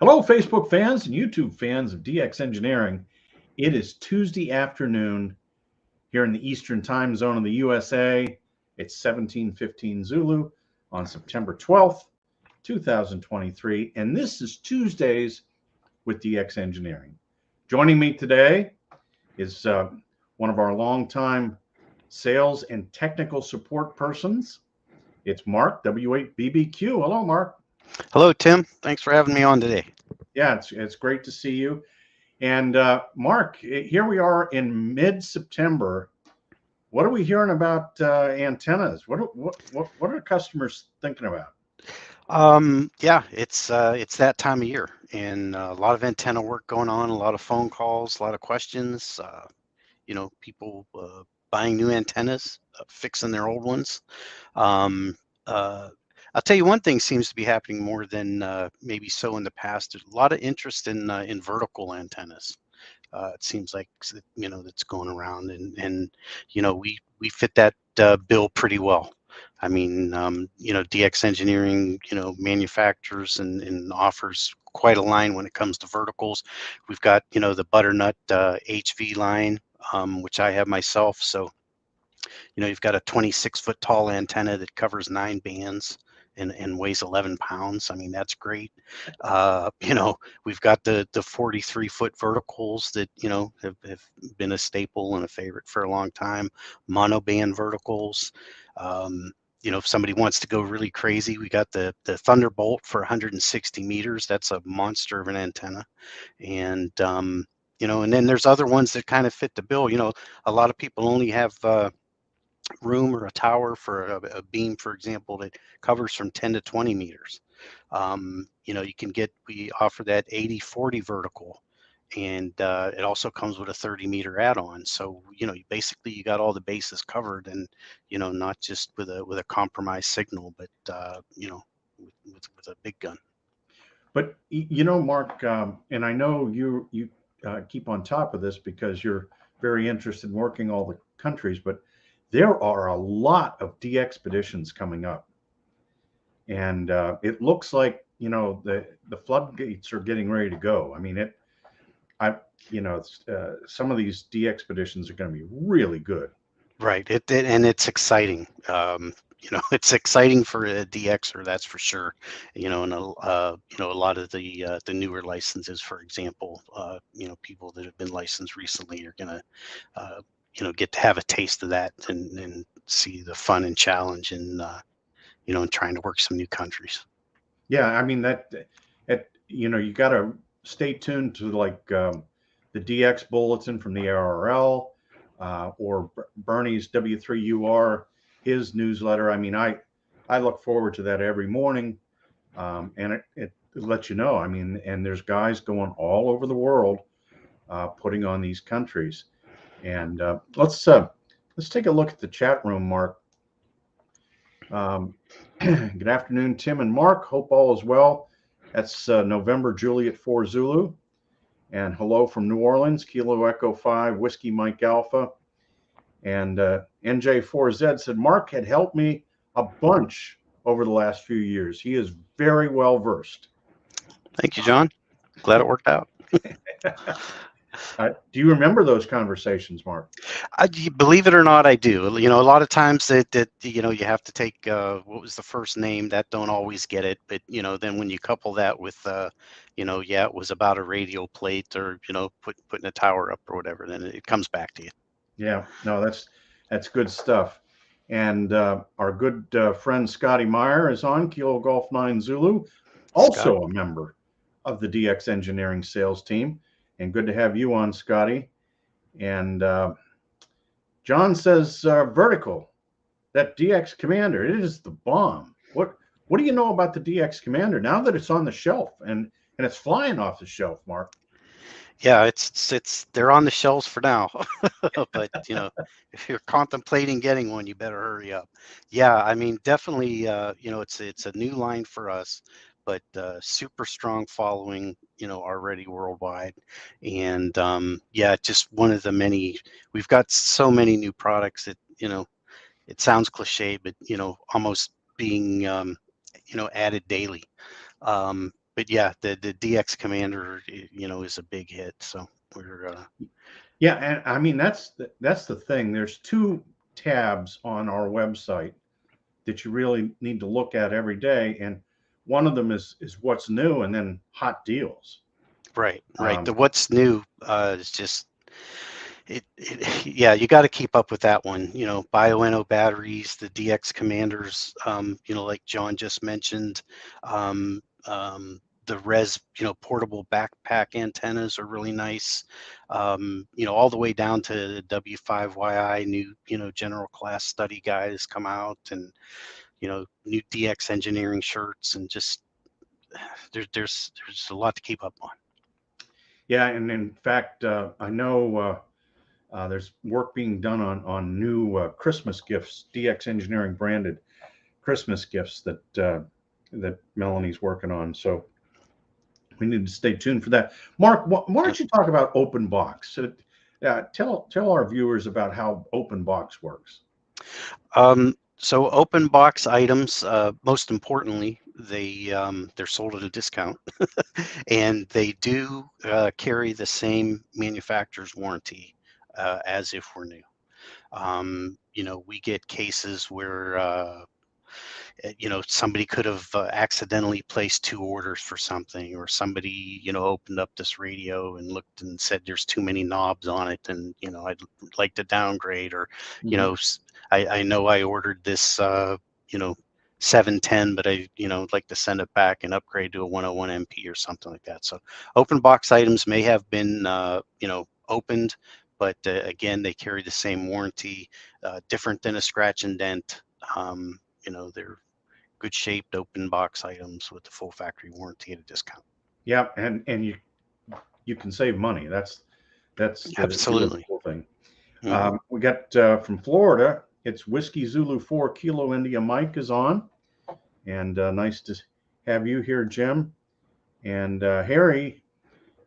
Hello, Facebook fans and YouTube fans of DX Engineering. It is Tuesday afternoon here in the Eastern Time Zone of the USA. It's 17:15 Zulu on September 12th, 2023, and this is Tuesdays with DX Engineering. Joining me today is one of our longtime sales and technical support persons. It's Mark, W8BBQ. Hello, Mark. Hello, Tim. Thanks for having me on today. Yeah, it's great to see you. And Mark, here we are in mid-September. What are we hearing about antennas? What are customers thinking about? Yeah, it's that time of year, and a lot of antenna work going on, a lot of phone calls, a lot of questions. People buying new antennas, fixing their old ones. Um, uh, I'll tell you one thing seems to be happening more than maybe so in the past. There's a lot of interest in vertical antennas. It seems like that's going around, and we fit that bill pretty well. I mean, DX Engineering, manufactures and offers quite a line when it comes to verticals. We've got the butternut HV line, which I have myself. So you've got a 26-foot tall antenna that covers 9 bands and weighs 11 pounds. I mean, that's great. We've got the 43-foot verticals that, have been a staple and a favorite for a long time. Monoband verticals. If somebody wants to go really crazy, we got the Thunderbolt for 160 meters. That's a monster of an antenna. And, and then there's other ones that kind of fit the bill. A lot of people only have room or a tower for a beam, for example, that covers from 10 to 20 meters. We offer that 80-40 vertical, and it also comes with a 30-meter add-on. So, basically you got all the bases covered, and, not just with a compromised signal, but, with a big gun. But, Mark, and I know you keep on top of this because you're very interested in working all the countries, but there are a lot of DXpeditions coming up, and it looks like the floodgates are getting ready to go. I mean, some of these DXpeditions are going to be really good. Right. And it's exciting. It's exciting for a DXer, that's for sure. And a lot of the newer licenses, for example, people that have been licensed recently are gonna get to have a taste of that and see the fun and challenge and and trying to work some new countries. Yeah, I mean you got to stay tuned to like the DX bulletin from the ARRL or Bernie's W3UR, his newsletter. I mean, I look forward to that every morning, and it lets you know. I mean, and there's guys going all over the world putting on these countries. And let's take a look at the chat room, Mark. Good afternoon, Tim and Mark. Hope all is well. That's November Juliet 4 Zulu. And hello from New Orleans, Kilo Echo 5, Whiskey Mike Alpha. And NJ4Z said, Mark had helped me a bunch over the last few years. He is very well versed. Thank you, John. Glad it worked out. Do you remember those conversations, Mark? Believe it or not, I do. A lot of times that you have to take what was the first name, that don't always get it. But then when you couple that with it was about a radial plate or putting a tower up or whatever, then it comes back to you. Yeah, no, that's good stuff. And our good friend Scotty Meyer is on, Kilo Golf 9 Zulu, also a member of the DX Engineering sales team. And good to have you on, Scotty. And John says, vertical, that DX Commander, it is the bomb. What do you know about the DX Commander now that it's on the shelf and it's flying off the shelf, Mark? Yeah, they're on the shelves for now. But if you're contemplating getting one, you better hurry up. Yeah, I mean, definitely, it's a new line for us, but super strong following, already worldwide. And just one of the many. We've got so many new products that it sounds cliche, but almost being added daily. but yeah, the DX Commander, is a big hit. So we're Yeah, and I mean that's the thing. There's two tabs on our website that you really need to look at every day, and one of them is what's new, and then hot deals. right. Um, The what's new is just yeah, you got to keep up with that one. Bioenno batteries, the DX Commanders, like John just mentioned. Um, the portable backpack antennas are really nice. All the way down to the W5YI new, general class study guide has come out, and new DX engineering shirts, and just there's a lot to keep up on. yeah, and in fact, I know there's work being done on new Christmas gifts, DX Engineering branded Christmas gifts that Melanie's working on. So we need to stay tuned for that. Mark, why don't you talk about Open Box? Tell our viewers about how Open Box works. So open box items, most importantly, they're sold at a discount, and they do carry the same manufacturer's warranty as if we're new. We get cases where somebody could have accidentally placed two orders for something, or somebody opened up this radio and looked and said there's too many knobs on it, and I'd like to downgrade, or I know I ordered this 710, but I'd like to send it back and upgrade to a 101 MP or something like that. So open box items may have been opened, but again, they carry the same warranty, different than a scratch and dent. They're good shaped open box items with the full factory warranty at a discount. Yeah, and you can save money. That's the Absolutely. cool thing. Mm-hmm. We got from Florida. It's Whiskey Zulu 4 Kilo India. Mike is on, and nice to have you here, Jim. And Harry,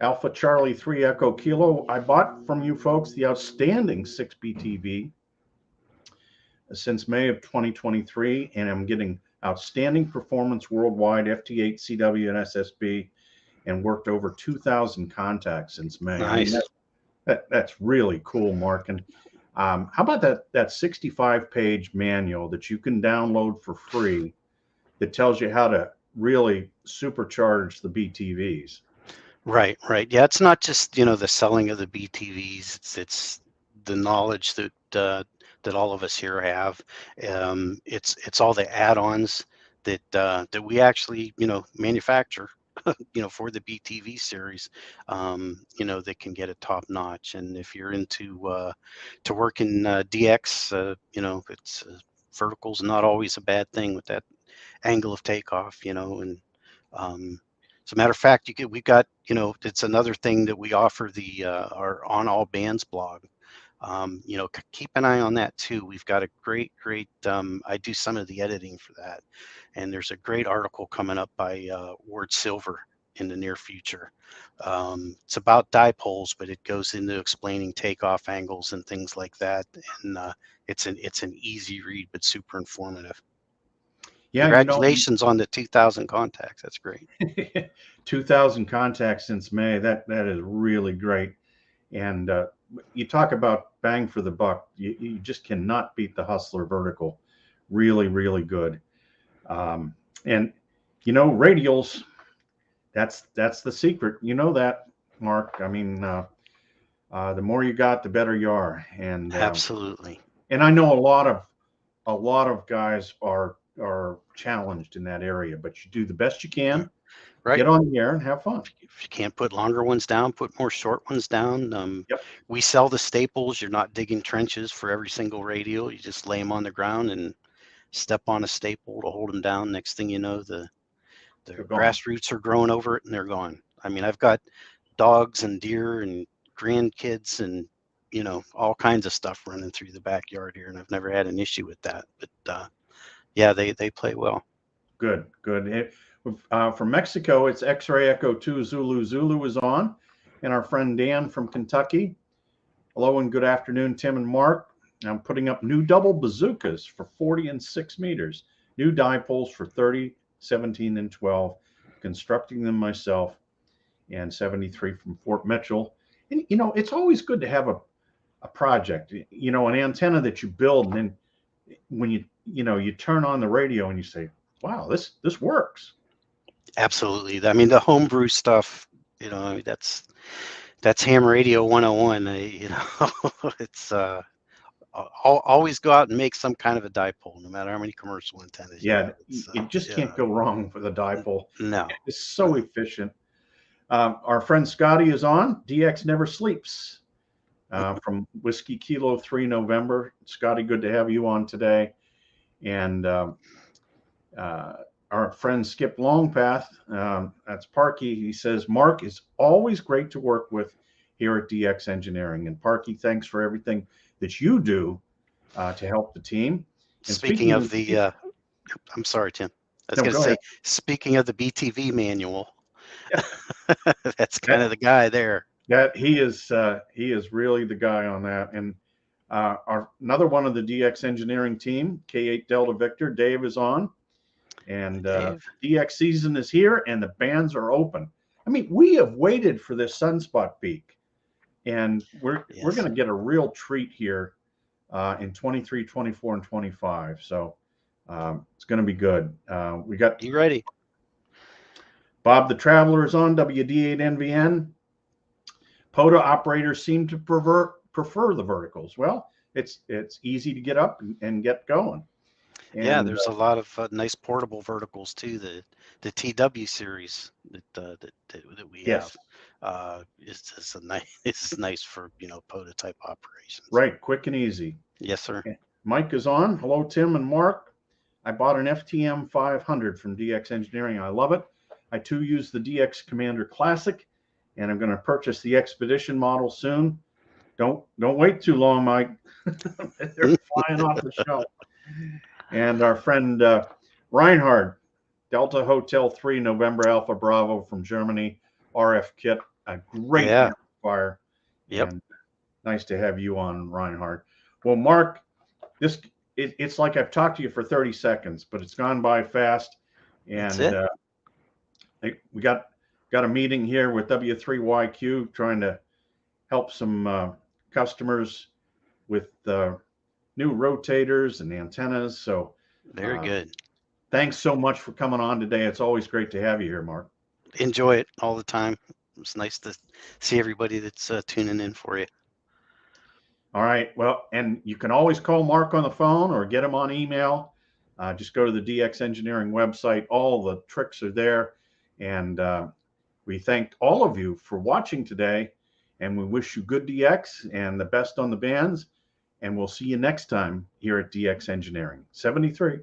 Alpha Charlie 3 Echo Kilo. I bought from you folks the outstanding 6BTV since May of 2023, and I'm getting outstanding performance worldwide, FT8, CW, and SSB, and worked over 2,000 contacts since May. Nice. I mean, that's really cool, Mark. And how about that 65-page manual that you can download for free that tells you how to really supercharge the BTVs? Right. Yeah, it's not just the selling of the BTVs. It's the knowledge that all of us here have. It's all the add-ons that we actually manufacture for the BTV series, that can get it top notch. And if you're into to work in DX, it's vertical's not always a bad thing with that angle of takeoff, and as a matter of fact, we've got, it's another thing that we offer our On All Bands blog. Keep an eye on that too. We've got a great, I do some of the editing for that. And there's a great article coming up by Ward Silver in the near future. It's about dipoles, but it goes into explaining takeoff angles and things like that. And it's an easy read, but super informative. Yeah, congratulations on the 2,000 contacts. That's great. 2,000 contacts since May. That is really great. And you talk about bang for the buck. You just cannot beat the Hustler vertical. Really, really good. And radials. That's the secret. You know that, Mark. I mean, the more you got, the better you are. And absolutely. And I know a lot of guys are challenged in that area, but you do the best you can. Right. Get on the air and have fun. If you can't put longer ones down, put more short ones down. Yep. We sell the staples. You're not digging trenches for every single radial. You just lay them on the ground and step on a staple to hold them down. Next thing you know, the grass roots are growing over it and they're gone. I mean, I've got dogs and deer and grandkids and all kinds of stuff running through the backyard here, and I've never had an issue with that. But yeah, they play well. Good. From Mexico, it's X-Ray Echo 2 Zulu. Zulu is on, and our friend Dan from Kentucky. Hello and good afternoon, Tim and Mark. I'm putting up new double bazookas for 40 and 6 meters, new dipoles for 30, 17, and 12. constructing them myself, and 73 from Fort Mitchell. And, you know, it's always good to have a project, you know, an antenna that you build. And then when you turn on the radio and you say, wow, this works. Absolutely. I mean, the homebrew stuff, you know, I mean, that's ham radio 101. You know, it's always go out and make some kind of a dipole, no matter how many commercial antennas you Yeah, have. you just can't go wrong with a dipole. No. It's so efficient. Our friend Scotty is on. DX Never Sleeps from Whiskey Kilo 3 November. Scotty, good to have you on today. And our friend Skip Longpath, that's Parky. He says, Mark is always great to work with here at DX Engineering. And Parky, thanks for everything that you do to help the team. And speaking of the, I'm sorry, Tim. I was going to say, speaking of the BTV manual, yeah. That's kind of the guy there. That he is really the guy on that. And another one of the DX Engineering team, K8 Delta Victor, Dave is on. And DX season is here, and the bands are open. I mean, we have waited for this Sunspot Peak, and we're going to get a real treat here in 23, 24, and 25. So it's going to be good. We got you ready? Bob the Traveler is on WD8NVN. POTA operators seem to prefer the verticals. Well, it's easy to get up and get going. And, yeah, there's a lot of nice portable verticals too. The TW series that we have is nice for, you know, POTA type operations. Right, quick and easy. Yes, sir. Mike is on. Hello, Tim and Mark. I bought an FTM 500 from DX Engineering. I love it. I too use the DX Commander Classic, and I'm going to purchase the Expedition model soon. Don't wait too long, Mike. They're flying off the shelf. And our friend Reinhard, Delta Hotel 3, November Alpha Bravo from Germany, RF kit, a great amplifier. Yep. And nice to have you on, Reinhard. Well, Mark, it's like I've talked to you for 30 seconds, but it's gone by fast. And we got a meeting here with W3YQ trying to help some customers with new rotators and antennas. So very good. Thanks so much for coming on today. It's always great to have you here, Mark. Enjoy it all the time. It's nice to see everybody that's tuning in for you. All right. Well, and you can always call Mark on the phone or get him on email. Just go to the DX Engineering website. All the tricks are there. And we thank all of you for watching today. And we wish you good DX and the best on the bands. And we'll see you next time here at DX Engineering. 73.